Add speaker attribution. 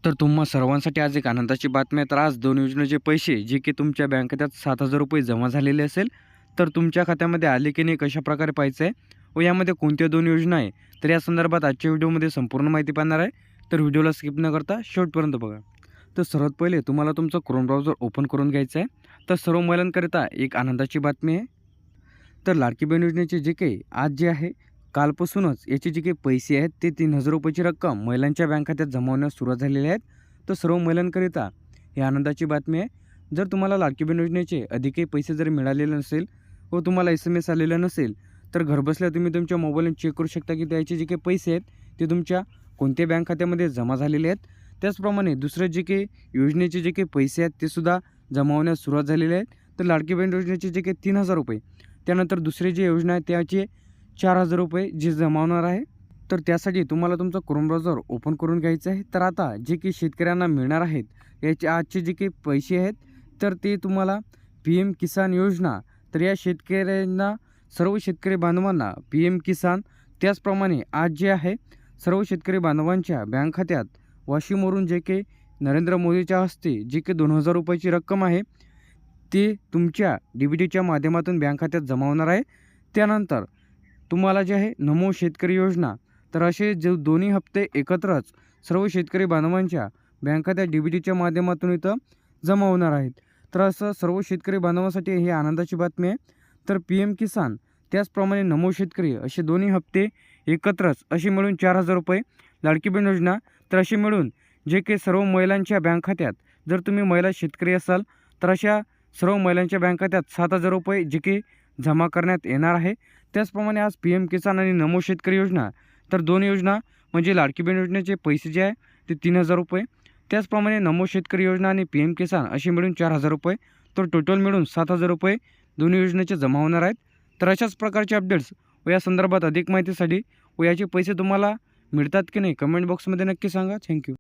Speaker 1: तर तुम्हा सर्वांसाठी आज एक आनंदाची बातमी आहे. तर आज 2 योजनेचे पैसे जे की तुमच्या बँक खात्यात ₹7,000 जमा झालेले असेल, तर तुमच्या खात्यामध्ये आले की नाही कशाप्रकारे पाहायचं आहे व यामध्ये कोणत्या 2 योजना आहे, तर या संदर्भात आजच्या व्हिडिओमध्ये संपूर्ण माहिती पाहणार आहे. तर व्हिडिओला स्किप न करता शेवटपर्यंत बघा. तर सर्वात पहिले तुम्हाला तुमचं क्रोम ब्राउझर ओपन करून घ्यायचं आहे. तर सर्व महिलांकरिता एक आनंदाची बातमी आहे. तर लाडकी बहीण योजनेचे जे काही आज जे आहे कालपासूनच याचे जे काही पैसे आहेत ते ₹3,000ची रक्कम महिलांच्या बँक खात्यात जमा होण्यास सुरुवात झालेली आहेत. तर सर्व महिलांकरिता ही आनंदाची बातमी आहे. जर तुम्हाला लाडकी बहीण योजनेचे अधिकही पैसे जर मिळालेले नसेल व तुम्हाला SMS आलेला नसेल, तर घरबसल्या तुम्ही तुमच्या मोबाईलने चेक करू शकता की त्याचे जे काही पैसे आहेत ते तुमच्या कोणत्या बँक खात्यामध्ये जमा झालेले आहेत. त्याचप्रमाणे दुसरे जे काही योजनेचे जे काही पैसे आहेत ते सुद्धा जमा होण्यास सुरुवात झालेली आहेत. तर लाडकी बहीण योजनेचे जे काही ₹3,000, त्यानंतर दुसरी जी योजना आहे त्याचे ₹4,000 जे जमा होणार आहे. तर त्यासाठी तुम्हाला तुमचं क्रोम ब्राउझर ओपन करून घ्यायचं आहे. तर आता जे काही शेतकऱ्यांना मिळणार आहेत याचे आजचे जे काही पैसे आहेत तर ते तुम्हाला PM किसान योजना, तर या शेतकऱ्यांना सर्व शेतकरी बांधवांना PM किसान, त्याचप्रमाणे आज जे आहे सर्व शेतकरी बांधवांच्या बँक खात्यात वाशिमवरून जे काही नरेंद्र मोदीच्या हस्ते जे काही ₹2,000ची रक्कम आहे ते तुमच्या DBTच्या माध्यमातून बँक खात्यात जमा होणार आहे. त्यानंतर तुम्हाला जे आहे नमो शेतकरी योजना, तर असे जे दोन्ही हप्ते एकत्रच सर्व शेतकरी बांधवांच्या बँक खात्यात DBTच्या माध्यमातून इथं जमा होणार आहेत. तर असं सर्व शेतकरी बांधवांसाठी ही आनंदाची बातमी आहे. तर PM किसान त्याचप्रमाणे नमो शेतकरी असे दोन्ही हप्ते एकत्रच असे मिळून ₹4,000 लाडकी बहीण योजना, तर असे मिळून जे काही सर्व महिलांच्या बँक खात्यात, जर तुम्ही महिला शेतकरी असाल तर अशा सर्व महिलांच्या बँक खात्यात ₹7,000 जे की जमा करण्यात येणार आहे. त्याचप्रमाणे आज PM किसान आणि नमो शेतकरी योजना, तर दोन योजना म्हणजे लाडकी बहीण योजनेचे पैसे जे आहे ते ₹3,000, त्याचप्रमाणे नमो शेतकरी योजना आणि PM किसान असे मिळून ₹4,000, तर टोटल मिळून ₹7,000 दोन्ही योजनेचे जमा होणार आहेत. तर अशाच प्रकारचे अपडेट्स व या संदर्भात अधिक माहितीसाठी व याचे पैसे तुम्हाला मिळतात की नाही कमेंट बॉक्समध्ये नक्की सांगा. थँक्यू.